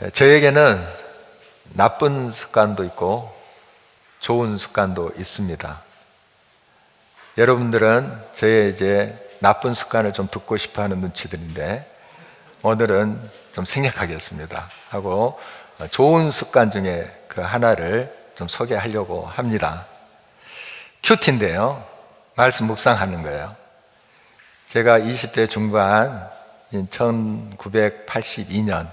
저에게는 나쁜 습관도 있고 좋은 습관도 있습니다. 여러분들은 저의 나쁜 습관을 좀 듣고 싶어 하는 눈치들인데 오늘은 좀 생략하겠습니다 하고 좋은 습관 중에 그 하나를 좀 소개하려고 합니다. 큐티인데요, 말씀 묵상하는 거예요. 제가 20대 중반 1982년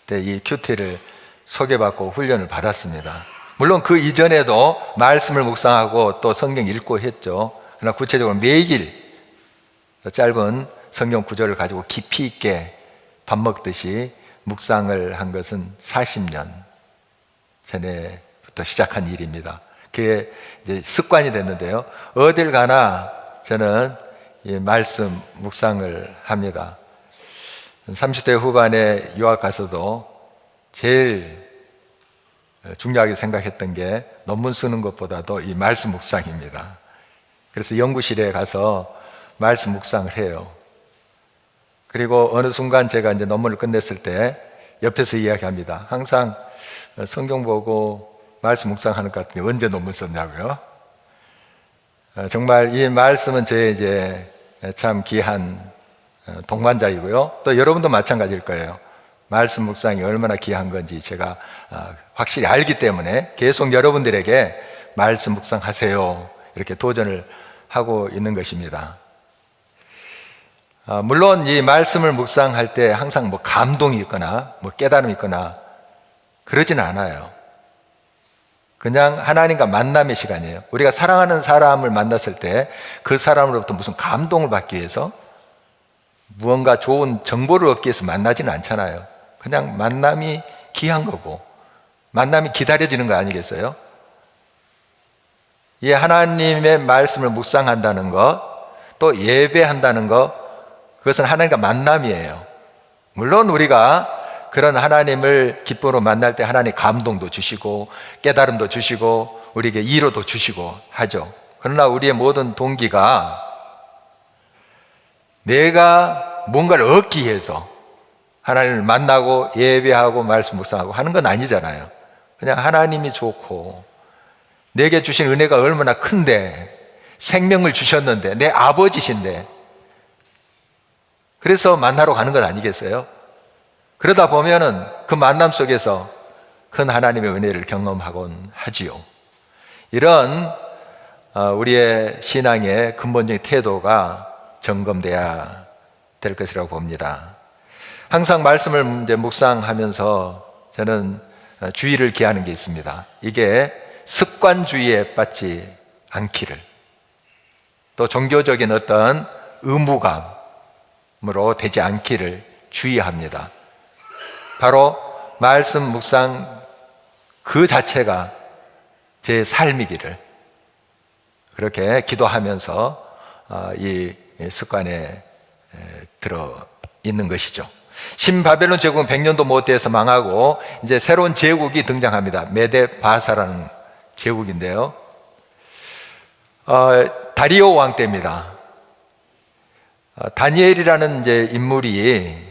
때 이 큐티를 소개받고 훈련을 받았습니다. 물론 그 이전에도 말씀을 묵상하고 또 성경 읽고 했죠. 그러나 구체적으로 매일 짧은 성경 구절을 가지고 깊이 있게 밥 먹듯이 묵상을 한 것은 40년 전에부터 시작한 일입니다. 그게 이제 습관이 됐는데요, 어딜 가나 저는 이 말씀 묵상을 합니다. 30대 후반에 유학 가서도 제일 중요하게 생각했던 게 논문 쓰는 것보다도 이 말씀 묵상입니다. 그래서 연구실에 가서 말씀 묵상을 해요. 그리고 어느 순간 제가 이제 논문을 끝냈을 때 옆에서 이야기합니다. 항상 성경 보고 말씀 묵상하는 것 같은데 언제 논문 썼냐고요? 정말 이 말씀은 저의 참 귀한 동반자이고요. 또 여러분도 마찬가지일 거예요. 말씀 묵상이 얼마나 귀한 건지 제가 확실히 알기 때문에 계속 여러분들에게 말씀 묵상하세요 이렇게 도전을 하고 있는 것입니다. 물론 이 말씀을 묵상할 때 항상 뭐 감동이 있거나 뭐 깨달음이 있거나 그러지는 않아요. 그냥 하나님과 만남의 시간이에요. 우리가 사랑하는 사람을 만났을 때 그 사람으로부터 무슨 감동을 받기 위해서 무언가 좋은 정보를 얻기 위해서 만나지는 않잖아요. 그냥 만남이 귀한 거고 만남이 기다려지는 거 아니겠어요? 이 하나님의 말씀을 묵상한다는 것, 또 예배한다는 것, 그것은 하나님과 만남이에요. 물론 우리가 그런 하나님을 기쁨으로 만날 때 하나님 감동도 주시고 깨달음도 주시고 우리에게 위로도 주시고 하죠. 그러나 우리의 모든 동기가 내가 뭔가를 얻기 위해서 하나님을 만나고 예배하고 말씀 묵상하고 하는 건 아니잖아요. 그냥 하나님이 좋고 내게 주신 은혜가 얼마나 큰데, 생명을 주셨는데, 내 아버지신데, 그래서 만나러 가는 것 아니겠어요? 그러다 보면은 그 만남 속에서 큰 하나님의 은혜를 경험하곤 하지요. 이런 우리의 신앙의 근본적인 태도가 점검돼야 될 것이라고 봅니다. 항상 말씀을 이제 묵상하면서 저는 주의를 기하는 게 있습니다. 이게 습관주의에 빠지지 않기를, 또 종교적인 어떤 의무감으로 되지 않기를 주의합니다. 바로 말씀 묵상 그 자체가 제 삶이기를, 그렇게 기도하면서 이 습관에 들어 있는 것이죠. 신바벨론 제국은 100년도 못 돼서 망하고 이제 새로운 제국이 등장합니다. 메데 바사라는 제국인데요, 다리오 왕 때입니다. 다니엘이라는 이제 인물이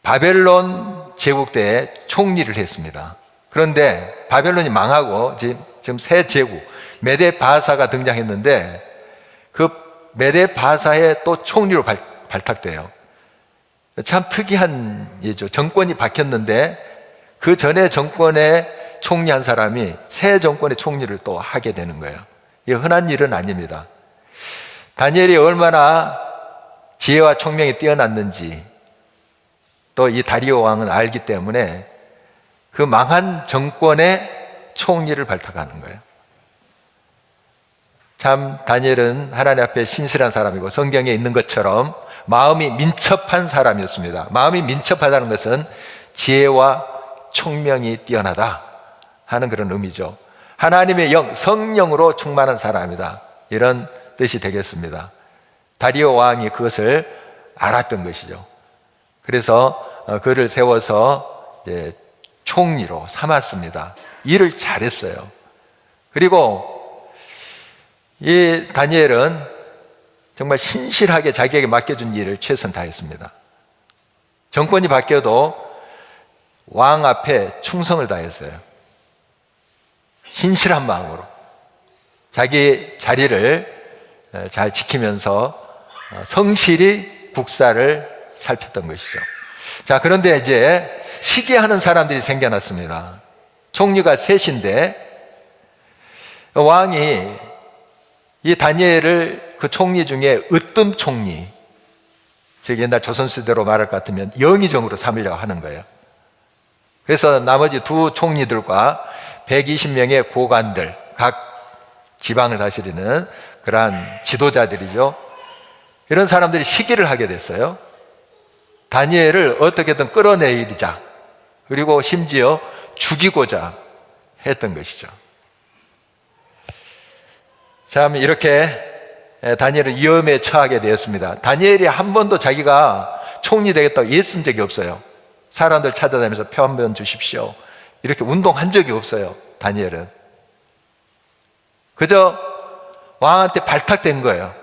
바벨론 제국 때 총리를 했습니다. 그런데 바벨론이 망하고 지금 새 제국 메데 바사가 등장했는데 그 메데 바사의 또 총리로 발탁돼요. 참 특이한 예죠. 정권이 바뀌었는데 그 전에 정권의 총리한 사람이 새 정권의 총리를 또 하게 되는 거예요. 이게 흔한 일은 아닙니다. 다니엘이 얼마나 지혜와 총명이 뛰어났는지 또 이 다리오 왕은 알기 때문에 그 망한 정권의 총리를 발탁하는 거예요. 참 다니엘은 하나님 앞에 신실한 사람이고 성경에 있는 것처럼 마음이 민첩한 사람이었습니다. 마음이 민첩하다는 것은 지혜와 총명이 뛰어나다 하는 그런 의미죠. 하나님의 영, 성령으로 충만한 사람이다, 이런 뜻이 되겠습니다. 다리오 왕이 그것을 알았던 것이죠. 그래서 그를 세워서 이제 총리로 삼았습니다. 일을 잘했어요. 그리고 이 다니엘은 정말 신실하게 자기에게 맡겨준 일을 최선 다했습니다. 정권이 바뀌어도 왕 앞에 충성을 다했어요. 신실한 마음으로 자기 자리를 잘 지키면서 성실히 국사를 살폈던 것이죠. 자, 그런데 이제 시기하는 사람들이 생겨났습니다. 총리가 셋인데 왕이 이 다니엘을 그 총리 중에 으뜸 총리, 즉 옛날 조선시대로 말할 것 같으면 영의정으로 삼으려고 하는 거예요. 그래서 나머지 두 총리들과 120명의 고관들, 각 지방을 다스리는 그러한 지도자들이죠. 이런 사람들이 시기를 하게 됐어요. 다니엘을 어떻게든 끌어내리자, 그리고 심지어 죽이고자 했던 것이죠. 참, 이렇게 다니엘은 위험에 처하게 되었습니다. 다니엘이 한 번도 자기가 총리 되겠다고 애쓴 적이 없어요. 사람들 찾아다니면서 표 한 번 주십시오, 이렇게 운동한 적이 없어요. 다니엘은 그저 왕한테 발탁된 거예요.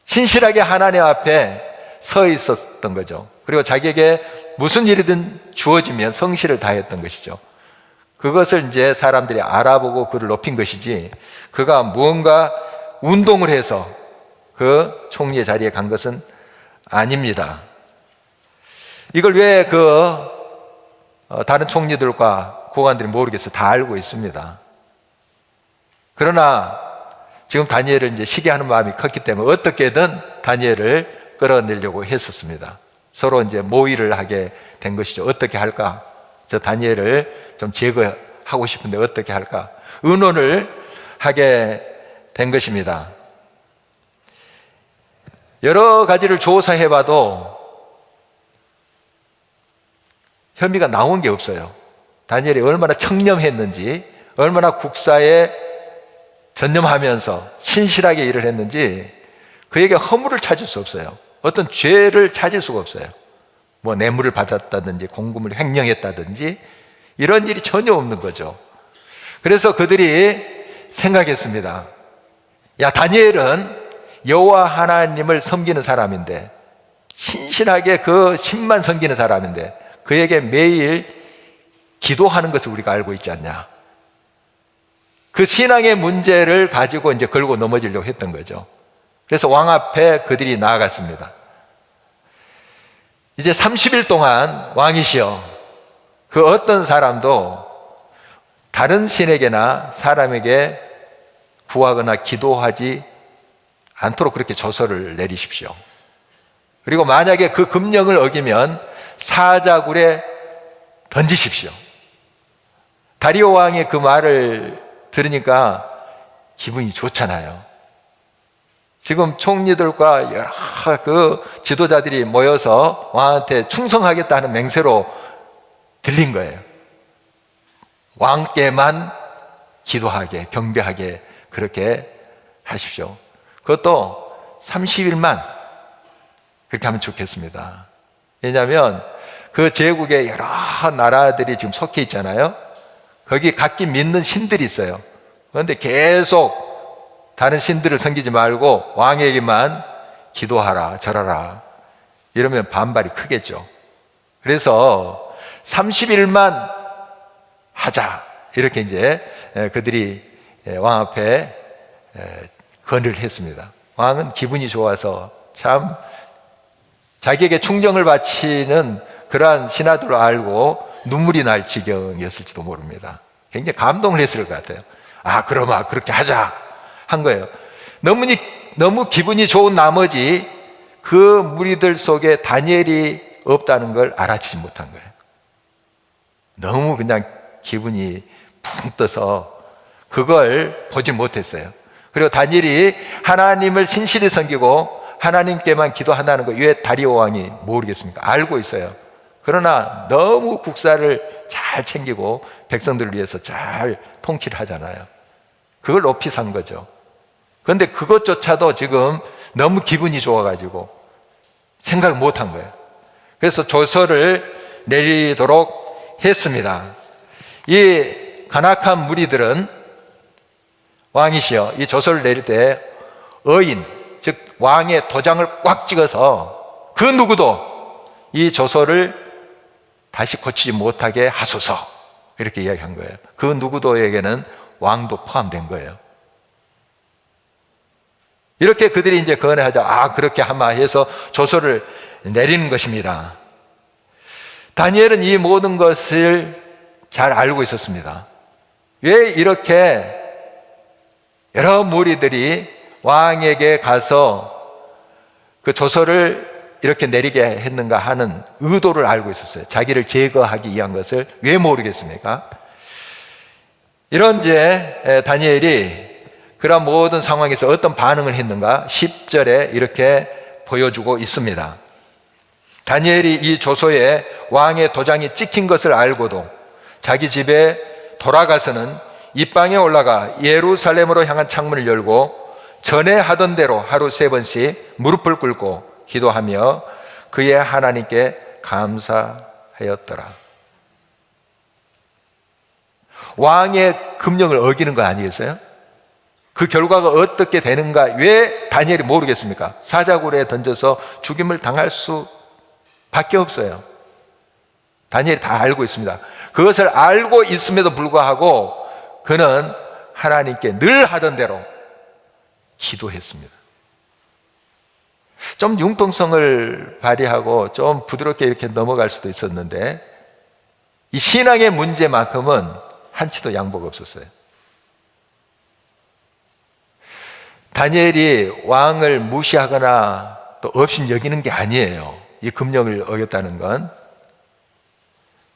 신실하게 하나님 앞에 서 있었던 거죠. 그리고 자기에게 무슨 일이든 주어지면 성실을 다했던 것이죠. 그것을 이제 사람들이 알아보고 그를 높인 것이지, 그가 무언가 운동을 해서 그 총리의 자리에 간 것은 아닙니다. 이걸 왜 다른 총리들과 고관들이 모르겠어요. 다 알고 있습니다. 그러나 지금 다니엘을 이제 시기하는 마음이 컸기 때문에 어떻게든 다니엘을 끌어내려고 했었습니다. 서로 이제 모의를 하게 된 것이죠. 어떻게 할까? 저 다니엘을 좀 제거하고 싶은데 어떻게 할까? 의논을 하게 된 것입니다. 여러 가지를 조사해봐도 혐의가 나온 게 없어요. 다니엘이 얼마나 청렴했는지, 얼마나 국사에 전념하면서 신실하게 일을 했는지 그에게 허물을 찾을 수 없어요. 어떤 죄를 찾을 수가 없어요. 뭐 뇌물을 받았다든지 공금을 횡령했다든지 이런 일이 전혀 없는 거죠. 그래서 그들이 생각했습니다. 야, 다니엘은 여호와 하나님을 섬기는 사람인데, 신실하게 그 신만 섬기는 사람인데 그에게 매일 기도하는 것을 우리가 알고 있지 않냐. 그 신앙의 문제를 가지고 이제 걸고 넘어지려고 했던 거죠. 그래서 왕 앞에 그들이 나아갔습니다. 이제 30일 동안 왕이시여, 그 어떤 사람도 다른 신에게나 사람에게 구하거나 기도하지 않도록 그렇게 조서를 내리십시오. 그리고 만약에 그 금령을 어기면 사자굴에 던지십시오. 다리오 왕의 그 말을 들으니까 기분이 좋잖아요. 지금 총리들과 여러 그 지도자들이 모여서 왕한테 충성하겠다는 맹세로 들린 거예요. 왕께만 기도하게, 경배하게 그렇게 하십시오. 그것도 30일만 그렇게 하면 좋겠습니다. 왜냐하면 그 제국에 여러 나라들이 지금 속해 있잖아요. 거기 각기 믿는 신들이 있어요. 그런데 계속 다른 신들을 섬기지 말고 왕에게만 기도하라, 절하라, 이러면 반발이 크겠죠. 그래서 30일만 하자, 이렇게 이제 그들이 왕 앞에 건의를 했습니다. 왕은 기분이 좋아서 참 자기에게 충정을 바치는 그러한 신하들을 알고 눈물이 날 지경이었을지도 모릅니다. 굉장히 감동을 했을 것 같아요. 아, 그러면 그렇게 하자 한 거예요. 너무 기분이 좋은 나머지 그 무리들 속에 다니엘이 없다는 걸 알아채지 못한 거예요. 너무 그냥 기분이 붕 떠서 그걸 보지 못했어요. 그리고 다니엘이 하나님을 신실히 섬기고 하나님께만 기도한다는 거 왜 다리오 왕이 모르겠습니까? 알고 있어요. 그러나 너무 국사를 잘 챙기고 백성들을 위해서 잘 통치를 하잖아요. 그걸 높이 산 거죠. 그런데 그것조차도 지금 너무 기분이 좋아가지고 생각을 못한 거예요. 그래서 조서를 내리도록 했습니다. 이 간악한 무리들은 왕이시여, 이 조서를 내릴 때 어인, 즉 왕의 도장을 꽉 찍어서 그 누구도 이 조서를 다시 고치지 못하게 하소서, 이렇게 이야기한 거예요. 그 누구도에게는 왕도 포함된 거예요. 이렇게 그들이 이제 건의하자, 그렇게 하마 해서 조서를 내리는 것입니다. 다니엘은 이 모든 것을 잘 알고 있었습니다. 왜 이렇게 여러 무리들이 왕에게 가서 그 조서를 이렇게 내리게 했는가 하는 의도를 알고 있었어요. 자기를 제거하기 위한 것을 왜 모르겠습니까? 이런 이제 다니엘이 그런 모든 상황에서 어떤 반응을 했는가 10절에 이렇게 보여주고 있습니다. 다니엘이 이 조서에 왕의 도장이 찍힌 것을 알고도 자기 집에 돌아가서는 입방에 올라가 예루살렘으로 향한 창문을 열고 전에 하던 대로 하루 3번씩 무릎을 꿇고 기도하며 그의 하나님께 감사하였더라. 왕의 금령을 어기는 거 아니겠어요? 그 결과가 어떻게 되는가 왜 다니엘이 모르겠습니까? 사자굴에 던져서 죽임을 당할 수밖에 없어요. 다니엘이 다 알고 있습니다. 그것을 알고 있음에도 불구하고 그는 하나님께 늘 하던 대로 기도했습니다. 좀 융통성을 발휘하고 좀 부드럽게 이렇게 넘어갈 수도 있었는데 이 신앙의 문제만큼은 한치도 양보가 없었어요. 다니엘이 왕을 무시하거나 또 없인 여기는 게 아니에요. 이 금령을 어겼다는 건.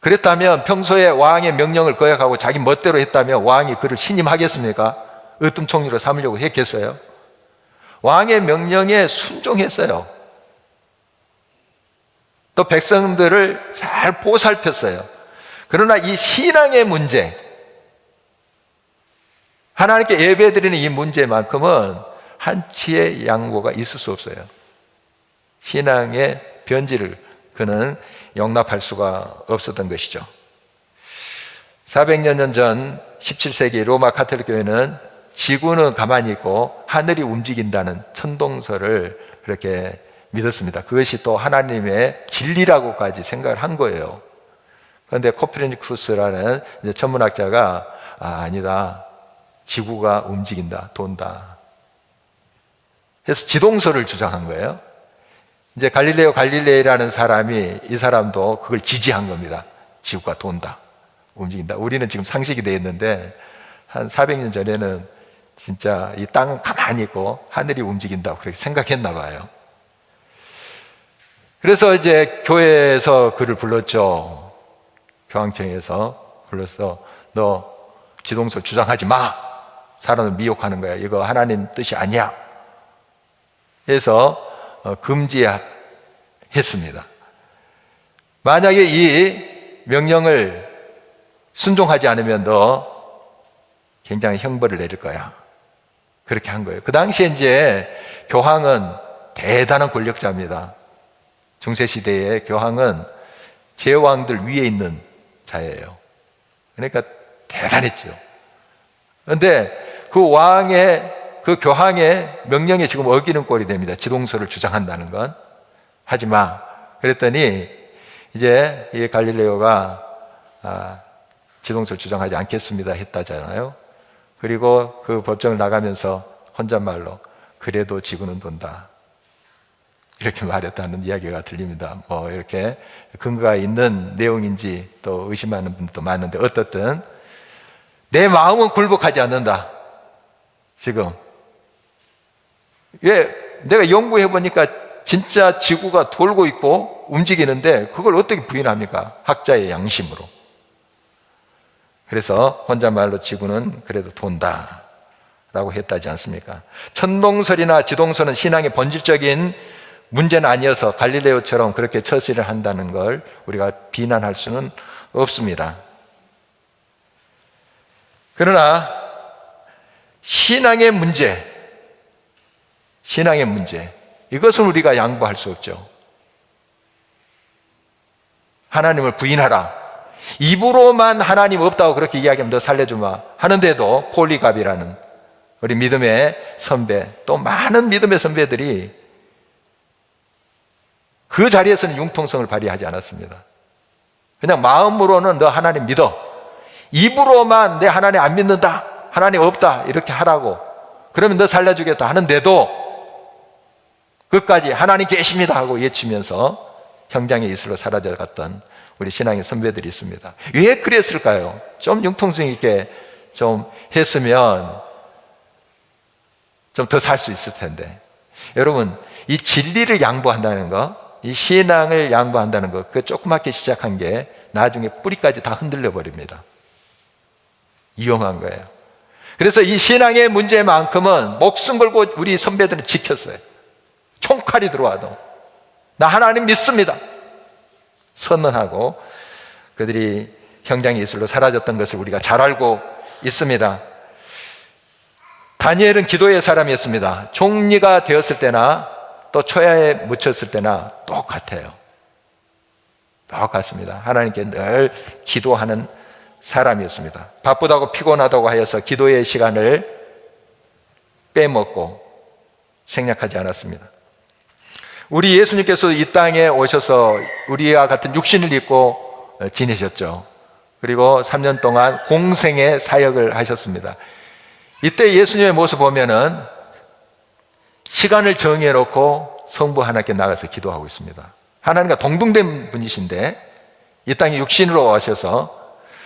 그랬다면 평소에 왕의 명령을 거역하고 자기 멋대로 했다면 왕이 그를 신임하겠습니까? 으뜸총리로 삼으려고 했겠어요? 왕의 명령에 순종했어요. 또 백성들을 잘 보살폈어요. 그러나 이 신앙의 문제, 하나님께 예배드리는 이 문제만큼은 한치의 양보가 있을 수 없어요. 신앙의 변질을 그는 용납할 수가 없었던 것이죠. 400년 전 17세기 로마 카톨릭 교회는 지구는 가만히 있고 하늘이 움직인다는 천동설을 그렇게 믿었습니다. 그것이 또 하나님의 진리라고까지 생각을 한 거예요. 그런데 코페르니쿠스라는 천문학자가 아니다. 지구가 움직인다, 돈다. 그래서 지동설을 주장한 거예요. 이제 갈릴레오 갈릴레이라는 사람이 이 사람도 그걸 지지한 겁니다. 지구가 돈다, 움직인다. 우리는 지금 상식이 되어 있는데 한 400년 전에는 진짜 이 땅은 가만히 있고 하늘이 움직인다고 그렇게 생각했나 봐요. 그래서 이제 교회에서 그를 불렀죠. 교황청에서 불러서 너 지동설 주장하지 마. 사람을 미혹하는 거야. 이거 하나님 뜻이 아니야. 해서 금지했습니다. 만약에 이 명령을 순종하지 않으면 너 굉장히 형벌을 내릴 거야. 그렇게 한 거예요. 그 당시에 이제 교황은 대단한 권력자입니다. 중세시대의 교황은 제왕들 위에 있는 자예요. 그러니까 대단했죠. 그런데 그 왕의, 그 교황의 명령에 지금 어기는 꼴이 됩니다. 지동설을 주장한다는 건. 하지 마. 그랬더니 이제 이 갈릴레오가 지동설 주장하지 않겠습니다 했다잖아요. 그리고 그 법정을 나가면서 혼잣말로 그래도 지구는 돈다. 이렇게 말했다는 이야기가 들립니다. 뭐 이렇게 근거가 있는 내용인지 또 의심하는 분도 많은데 어떻든 내 마음은 굴복하지 않는다. 지금 왜 내가 연구해 보니까 진짜 지구가 돌고 있고 움직이는데 그걸 어떻게 부인합니까? 학자의 양심으로. 그래서 혼잣말로 지구는 그래도 돈다 라고 했다지 않습니까? 천동설이나 지동설은 신앙의 본질적인 문제는 아니어서 갈릴레오처럼 그렇게 처시를 한다는 걸 우리가 비난할 수는 없습니다. 그러나 신앙의 문제, 이것은 우리가 양보할 수 없죠. 하나님을 부인하라. 입으로만 하나님 없다고 그렇게 이야기하면 너 살려주마 하는데도 폴리갑이라는 우리 믿음의 선배, 또 많은 믿음의 선배들이 그 자리에서는 융통성을 발휘하지 않았습니다. 그냥 마음으로는 너 하나님 믿어, 입으로만 내 하나님 안 믿는다, 하나님 없다 이렇게 하라고, 그러면 너 살려주겠다 하는데도 끝까지 하나님 계십니다 하고 외치면서 형장에 이슬로 사라져갔던 우리 신앙의 선배들이 있습니다. 왜 그랬을까요? 좀 융통성 있게 좀 했으면 좀 더 살 수 있을 텐데. 여러분, 이 진리를 양보한다는 거, 이 신앙을 양보한다는 거, 그 조그맣게 시작한 게 나중에 뿌리까지 다 흔들려 버립니다. 위험한 거예요. 그래서 이 신앙의 문제만큼은 목숨 걸고 우리 선배들은 지켰어요. 총칼이 들어와도 나 하나님 믿습니다 선언하고 그들이 형장의 이슬로 사라졌던 것을 우리가 잘 알고 있습니다. 다니엘은 기도의 사람이었습니다. 총리가 되었을 때나 또 초야에 묻혔을 때나 똑같아요. 똑같습니다. 하나님께 늘 기도하는 사람이었습니다. 바쁘다고 피곤하다고 하여서 기도의 시간을 빼먹고 생략하지 않았습니다. 우리 예수님께서 이 땅에 오셔서 우리와 같은 육신을 입고 지내셨죠. 그리고 3년 동안 공생의 사역을 하셨습니다. 이때 예수님의 모습 보면은 시간을 정해놓고 성부 하나님께 나가서 기도하고 있습니다. 하나님과 동등된 분이신데 이 땅에 육신으로 오셔서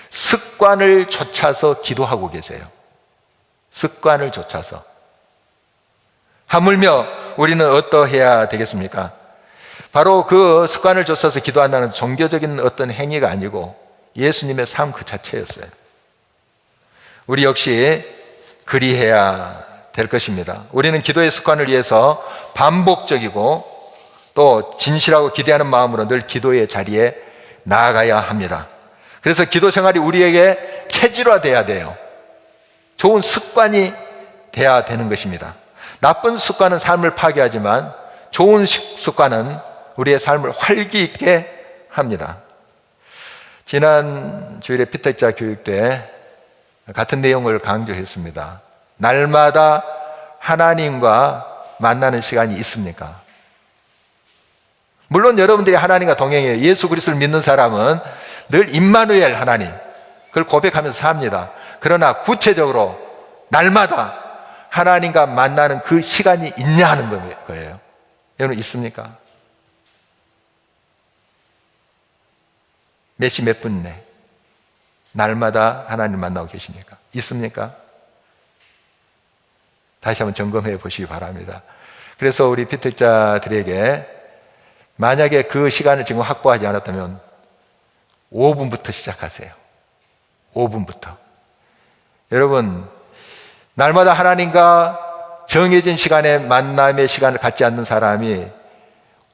습관을 좇아서 기도하고 계세요. 습관을 좇아서. 하물며 우리는 어떠해야 되겠습니까? 바로 그 습관을 좇아서 기도한다는 종교적인 어떤 행위가 아니고 예수님의 삶 그 자체였어요. 우리 역시 그리해야 될 것입니다. 우리는 기도의 습관을 위해서 반복적이고 또 진실하고 기대하는 마음으로 늘 기도의 자리에 나아가야 합니다. 그래서 기도 생활이 우리에게 체질화돼야 돼요. 좋은 습관이 돼야 되는 것입니다. 나쁜 습관은 삶을 파괴하지만 좋은 습관은 우리의 삶을 활기 있게 합니다. 지난 주일에 피터자 교육 때 같은 내용을 강조했습니다. 날마다 하나님과 만나는 시간이 있습니까? 물론 여러분들이 하나님과 동행해요. 예수 그리스도를 믿는 사람은 늘 임마누엘 하나님, 그걸 고백하면서 삽니다. 그러나 구체적으로 날마다 하나님과 만나는 그 시간이 있냐 하는 거예요. 여러분 있습니까? 몇 시 몇 분 내 날마다 하나님 만나고 계십니까? 있습니까? 다시 한번 점검해 보시기 바랍니다. 그래서 우리 피택자들에게 만약에 그 시간을 지금 확보하지 않았다면 5분부터 시작하세요. 5분부터. 여러분, 날마다 하나님과 정해진 시간에 만남의 시간을 갖지 않는 사람이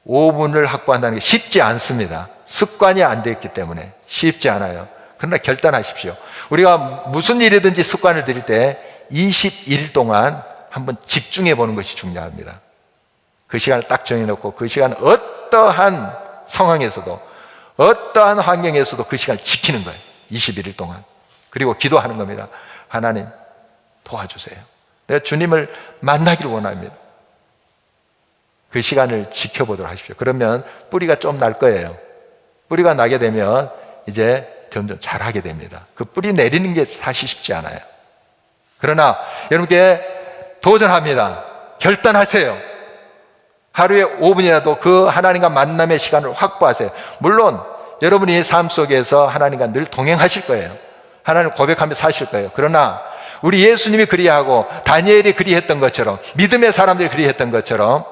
5분을 확보한다는 게 쉽지 않습니다. 습관이 안 됐기 때문에 쉽지 않아요. 그러나 결단하십시오. 우리가 무슨 일이든지 습관을 들일 때 21일 동안 한번 집중해 보는 것이 중요합니다. 그 시간을 딱 정해놓고 그 시간 어떠한 상황에서도 어떠한 환경에서도 그 시간을 지키는 거예요. 21일 동안. 그리고 기도하는 겁니다. 하나님 도와주세요. 내가 주님을 만나기를 원합니다. 그 시간을 지켜보도록 하십시오. 그러면 뿌리가 좀 날 거예요. 뿌리가 나게 되면 이제 점점 잘하게 됩니다. 그 뿌리 내리는 게 사실 쉽지 않아요. 그러나 여러분께 도전합니다. 결단하세요. 하루에 5분이라도 그 하나님과 만남의 시간을 확보하세요. 물론 여러분이 삶 속에서 하나님과 늘 동행하실 거예요. 하나님을 고백하며 사실 거예요. 그러나 우리 예수님이 그리하고 다니엘이 그리했던 것처럼, 믿음의 사람들이 그리했던 것처럼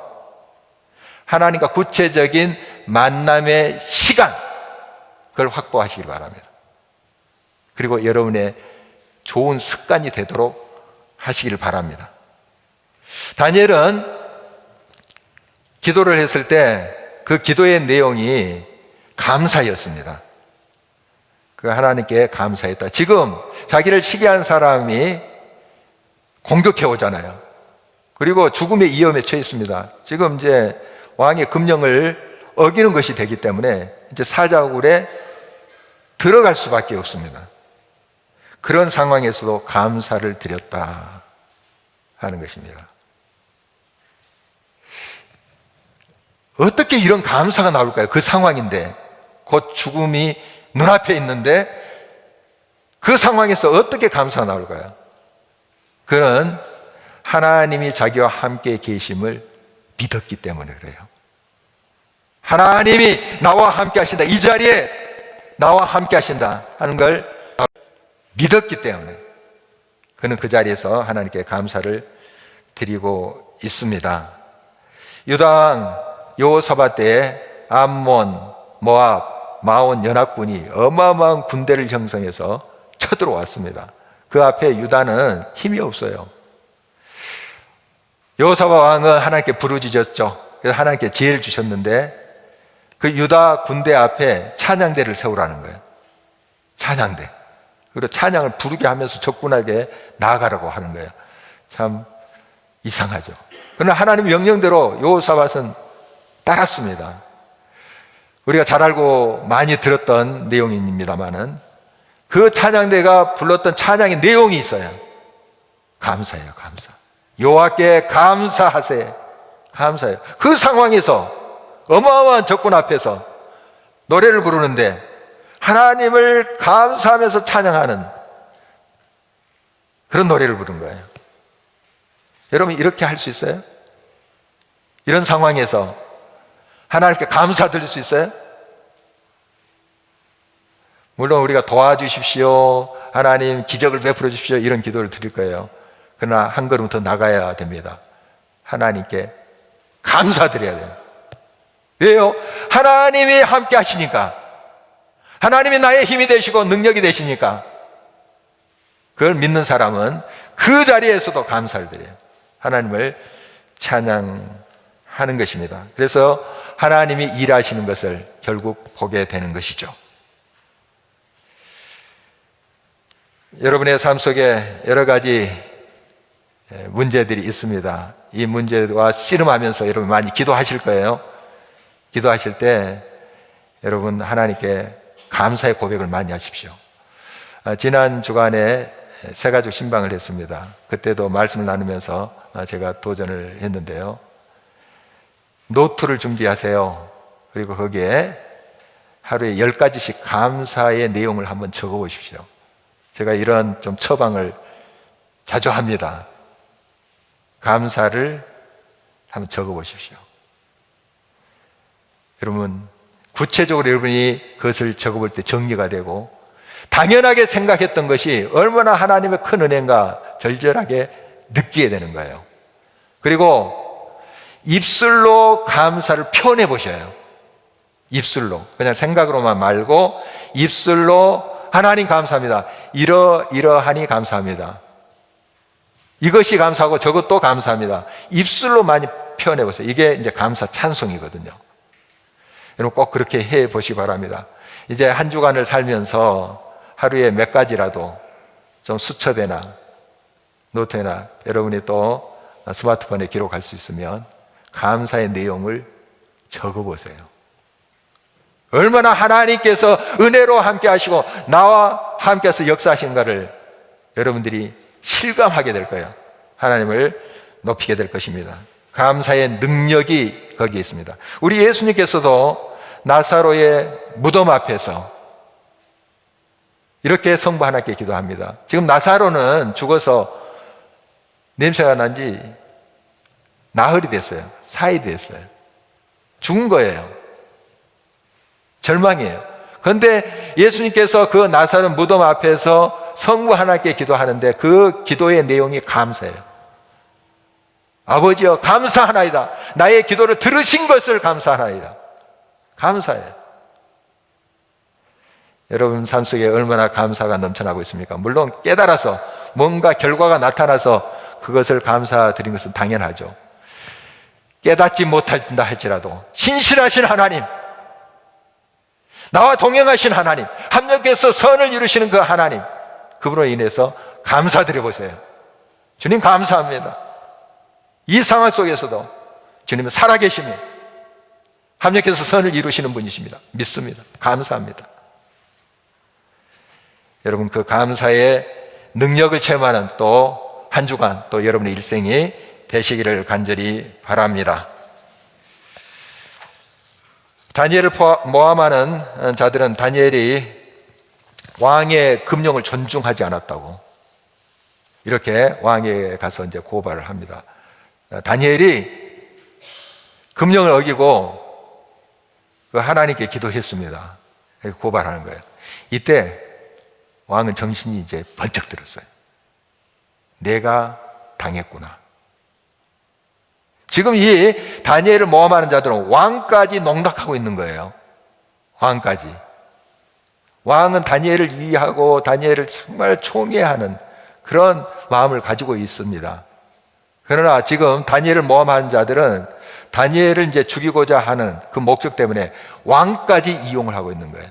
하나님과 구체적인 만남의 시간, 그걸 확보하시길 바랍니다. 그리고 여러분의 좋은 습관이 되도록 하시길 바랍니다. 다니엘은 기도를 했을 때 그 기도의 내용이 감사였습니다. 그 하나님께 감사했다. 지금 자기를 시기한 사람이 공격해 오잖아요. 그리고 죽음의 위험에 처했습니다. 지금 이제 왕의 금령을 어기는 것이 되기 때문에 이제 사자굴에 들어갈 수밖에 없습니다. 그런 상황에서도 감사를 드렸다 하는 것입니다. 어떻게 이런 감사가 나올까요? 그 상황인데, 곧 죽음이 눈앞에 있는데 그 상황에서 어떻게 감사가 나올까요? 그는 하나님이 자기와 함께 계심을 믿었기 때문에 그래요. 하나님이 나와 함께 하신다, 이 자리에 나와 함께 하신다 하는 걸 믿었기 때문에 그는 그 자리에서 하나님께 감사를 드리고 있습니다. 유다왕 여호사밧 때에 암몬, 모압, 마온 연합군이 어마어마한 군대를 형성해서 쳐들어왔습니다. 그 앞에 유다는 힘이 없어요. 여호사밧 왕은 하나님께 부르짖었죠. 그래서 하나님께 지혜를 주셨는데 그 유다 군대 앞에 찬양대를 세우라는 거예요. 찬양대. 그리고 찬양을 부르게 하면서 적군에게 나아가라고 하는 거예요. 참 이상하죠. 그러나 하나님의 명령대로 여호사밧은 따랐습니다. 우리가 잘 알고 많이 들었던 내용입니다만은 그 찬양대가 불렀던 찬양의 내용이 있어요. 감사예요, 감사. 여호와께 감사하세. 감사해요. 그 상황에서 어마어마한 적군 앞에서 노래를 부르는데 하나님을 감사하면서 찬양하는 그런 노래를 부른 거예요. 여러분, 이렇게 할 수 있어요? 이런 상황에서 하나님께 감사드릴 수 있어요? 물론 우리가 도와주십시오, 하나님 기적을 베풀어 주십시오, 이런 기도를 드릴 거예요. 그러나 한 걸음 더 나가야 됩니다. 하나님께 감사드려야 돼요. 왜요? 하나님이 함께 하시니까, 하나님이 나의 힘이 되시고 능력이 되시니까 그걸 믿는 사람은 그 자리에서도 감사를 드려요. 하나님을 찬양하는 것입니다. 그래서 하나님이 일하시는 것을 결국 보게 되는 것이죠. 여러분의 삶 속에 여러 가지 문제들이 있습니다. 이 문제와 씨름하면서 여러분 많이 기도하실 거예요. 기도하실 때 여러분 하나님께 감사의 고백을 많이 하십시오. 지난 주간에 새가족 신방을 했습니다. 그때도 말씀을 나누면서 제가 도전을 했는데요. 노트를 준비하세요. 그리고 거기에 하루에 10가지씩 감사의 내용을 한번 적어 보십시오. 제가 이런 좀 처방을 자주 합니다. 감사를 한번 적어 보십시오. 여러분, 구체적으로 여러분이 그것을 적어 볼 때 정리가 되고 당연하게 생각했던 것이 얼마나 하나님의 큰 은혜인가 절절하게 느끼게 되는 거예요. 그리고 입술로 감사를 표현해 보셔요. 입술로. 그냥 생각으로만 말고 입술로 하나님 감사합니다. 이러하니 감사합니다. 이것이 감사하고 저것도 감사합니다. 입술로 많이 표현해 보세요. 이게 이제 감사 찬송이거든요. 여러분 꼭 그렇게 해 보시기 바랍니다. 이제 한 주간을 살면서 하루에 몇 가지라도 좀 수첩에나 노트에나 여러분이 또 스마트폰에 기록할 수 있으면 감사의 내용을 적어 보세요. 얼마나 하나님께서 은혜로 함께 하시고 나와 함께 해서 역사하신가를 여러분들이 실감하게 될 거예요. 하나님을 높이게 될 것입니다. 감사의 능력이 거기에 있습니다. 우리 예수님께서도 나사로의 무덤 앞에서 이렇게 성부 하나님께 기도합니다. 지금 나사로는 죽어서 냄새가 난지 나흘이 됐어요. 4일이 됐어요. 죽은 거예요. 절망이에요. 그런데 예수님께서 그 나사로 무덤 앞에서 성부 하나님께 기도하는데 그 기도의 내용이 감사예요. 아버지여 감사하나이다. 나의 기도를 들으신 것을 감사하나이다. 감사해요. 여러분 삶 속에 얼마나 감사가 넘쳐나고 있습니까? 물론 깨달아서 뭔가 결과가 나타나서 그것을 감사드린 것은 당연하죠. 깨닫지 못한다 할지라도 신실하신 하나님, 나와 동행하신 하나님, 합력해서 선을 이루시는 그 하나님, 그분으로 인해서 감사드려 보세요. 주님 감사합니다. 이 상황 속에서도 주님은 살아계심이 합력해서 선을 이루시는 분이십니다. 믿습니다. 감사합니다. 여러분 그 감사의 능력을 체험하는 또 한 주간 또 여러분의 일생이 되시기를 간절히 바랍니다. 다니엘을 모함하는 자들은 다니엘이 왕의 금령을 존중하지 않았다고 이렇게 왕에게 가서 이제 고발을 합니다. 다니엘이 금령을 어기고 그 하나님께 기도했습니다. 고발하는 거예요. 이때 왕은 정신이 이제 번쩍 들었어요. 내가 당했구나. 지금 이 다니엘을 모함하는 자들은 왕까지 농락하고 있는 거예요. 왕까지. 왕은 다니엘을 위하고 다니엘을 정말 총애하는 그런 마음을 가지고 있습니다. 그러나 지금 다니엘을 모함하는 자들은 다니엘을 이제 죽이고자 하는 그 목적 때문에 왕까지 이용을 하고 있는 거예요.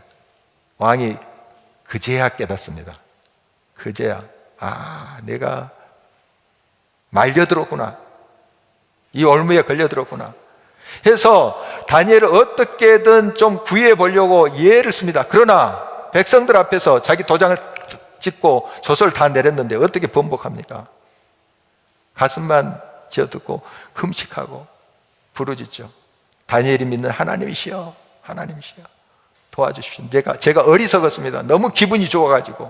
왕이 그제야 깨닫습니다. 그제야 내가 말려들었구나. 이 올무에 걸려들었구나 해서 다니엘을 어떻게든 좀 구해 보려고 예를 씁니다. 그러나 백성들 앞에서 자기 도장을 찍고 조서를 다 내렸는데 어떻게 번복합니까? 가슴만 쥐어뜯고 금식하고 부르짖죠. 다니엘이 믿는 하나님이시여, 하나님이시여 도와주십시오. 제가 어리석었습니다. 너무 기분이 좋아가지고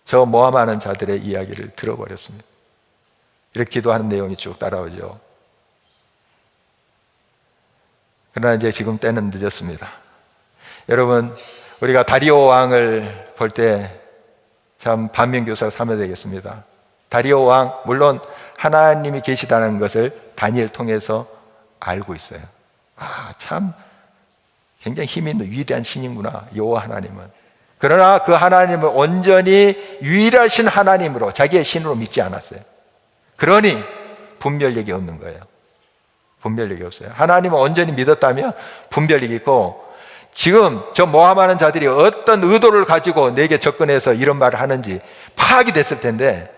저 모함하는 자들의 이야기를 들어버렸습니다. 이렇게 기도하는 내용이 쭉 따라오죠. 그러나 이제 지금 때는 늦었습니다. 여러분, 우리가 다리오 왕을 볼 때 참 반면교사가 삼아야 되겠습니다. 다리오 왕, 물론 하나님이 계시다는 것을 다니엘 통해서 알고 있어요. 참 굉장히 힘 있는 위대한 신이구나, 여호와 하나님은. 그러나 그 하나님을 온전히 유일하신 하나님으로 자기의 신으로 믿지 않았어요. 그러니 분별력이 없는 거예요. 분별력이 없어요. 하나님을 온전히 믿었다면 분별력이 있고, 지금 저 모함하는 자들이 어떤 의도를 가지고 내게 접근해서 이런 말을 하는지 파악이 됐을 텐데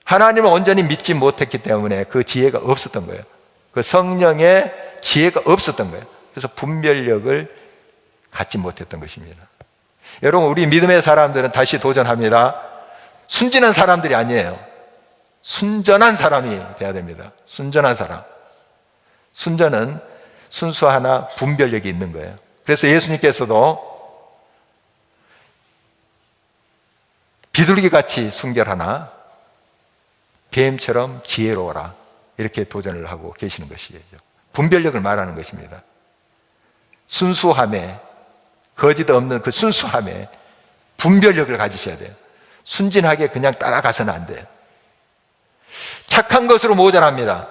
하나님을 온전히 믿지 못했기 때문에 그 지혜가 없었던 거예요. 그 성령의 지혜가 없었던 거예요. 그래서 분별력을 갖지 못했던 것입니다. 여러분, 우리 믿음의 사람들은 다시 도전합니다. 순진한 사람들이 아니에요. 순전한 사람이 돼야 됩니다. 순전한 사람. 순전은 순수하나 분별력이 있는 거예요. 그래서 예수님께서도 비둘기같이 순결하나 뱀처럼 지혜로워라, 이렇게 도전을 하고 계시는 것이에요. 분별력을 말하는 것입니다. 순수함에, 거짓 없는 그 순수함에 분별력을 가지셔야 돼요. 순진하게 그냥 따라가서는 안 돼요. 착한 것으로 모자랍니다.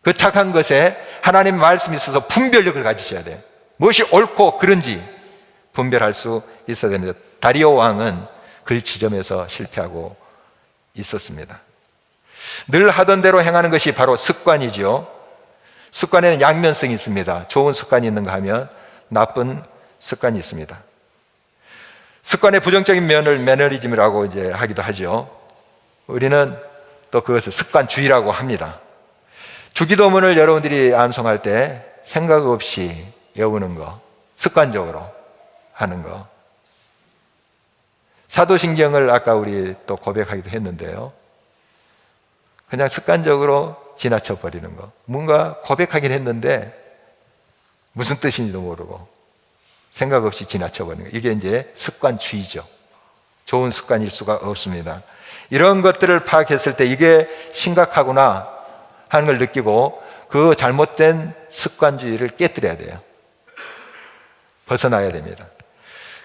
그 착한 것에 하나님의 말씀이 있어서 분별력을 가지셔야 돼요. 무엇이 옳고 그른지 분별할 수 있어야 됩니다. 다리오 왕은 그 지점에서 실패하고 있었습니다. 늘 하던 대로 행하는 것이 바로 습관이죠. 습관에는 양면성이 있습니다. 좋은 습관이 있는가 하면 나쁜 습관이 있습니다. 습관의 부정적인 면을 매너리즘이라고 이제 하기도 하죠. 우리는 또 그것을 습관주의라고 합니다. 주기도문을 여러분들이 암송할 때 생각 없이 외우는 거, 습관적으로 하는 거. 사도신경을 아까 우리 또 고백하기도 했는데요. 그냥 습관적으로 지나쳐 버리는 거. 뭔가 고백하긴 했는데 무슨 뜻인지도 모르고 생각 없이 지나쳐 버리는 거. 이게 이제 습관주의죠. 좋은 습관일 수가 없습니다. 이런 것들을 파악했을 때 이게 심각하구나 하는 걸 느끼고 그 잘못된 습관주의를 깨뜨려야 돼요. 벗어나야 됩니다.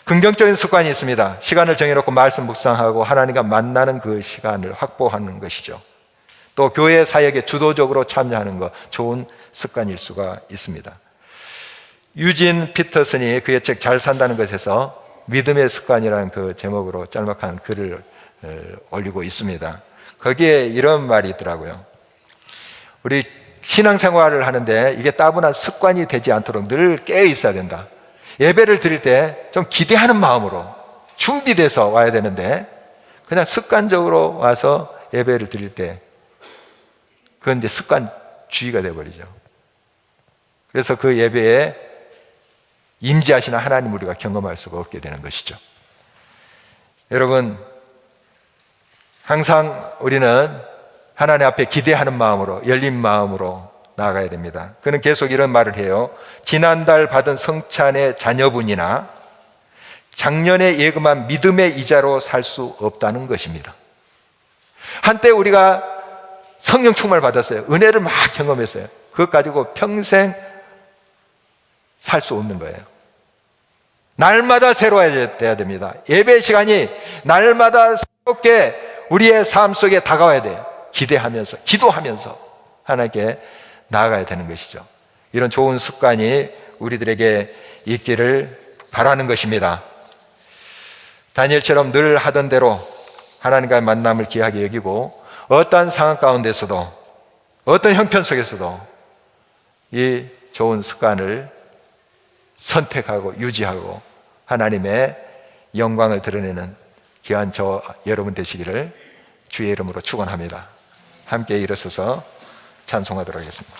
긍정적인 습관이 있습니다. 시간을 정해놓고 말씀 묵상하고 하나님과 만나는 그 시간을 확보하는 것이죠. 또 교회 사역에 주도적으로 참여하는 것, 좋은 습관일 수가 있습니다. 유진 피터슨이 그의 책 잘 산다는 것에서 믿음의 습관이라는 그 제목으로 짤막한 글을 올리고 있습니다. 거기에 이런 말이 있더라고요. 우리 신앙생활을 하는데 이게 따분한 습관이 되지 않도록 늘 깨어 있어야 된다. 예배를 드릴 때 좀 기대하는 마음으로 준비돼서 와야 되는데 그냥 습관적으로 와서 예배를 드릴 때 그건 이제 습관주의가 되어버리죠. 그래서 그 예배에 임재하시는 하나님 우리가 경험할 수가 없게 되는 것이죠. 여러분, 항상 우리는 하나님 앞에 기대하는 마음으로, 열린 마음으로 나아가야 됩니다. 그는 계속 이런 말을 해요. 지난달 받은 성찬의 자녀분이나 작년에 예금한 믿음의 이자로 살 수 없다는 것입니다. 한때 우리가 성령 충만을 받았어요. 은혜를 막 경험했어요. 그것 가지고 평생 살 수 없는 거예요. 날마다 새로워야 됩니다. 예배 시간이 날마다 새롭게 우리의 삶 속에 다가와야 돼요. 기대하면서, 기도하면서 하나님께 나아가야 되는 것이죠. 이런 좋은 습관이 우리들에게 있기를 바라는 것입니다. 다니엘처럼 늘 하던 대로 하나님과의 만남을 귀하게 여기고 어떠한 상황 가운데서도 어떤 형편 속에서도 이 좋은 습관을 선택하고 유지하고 하나님의 영광을 드러내는 귀한 저 여러분 되시기를 주의 이름으로 축원합니다. 함께 일어서서 찬송하도록 하겠습니다.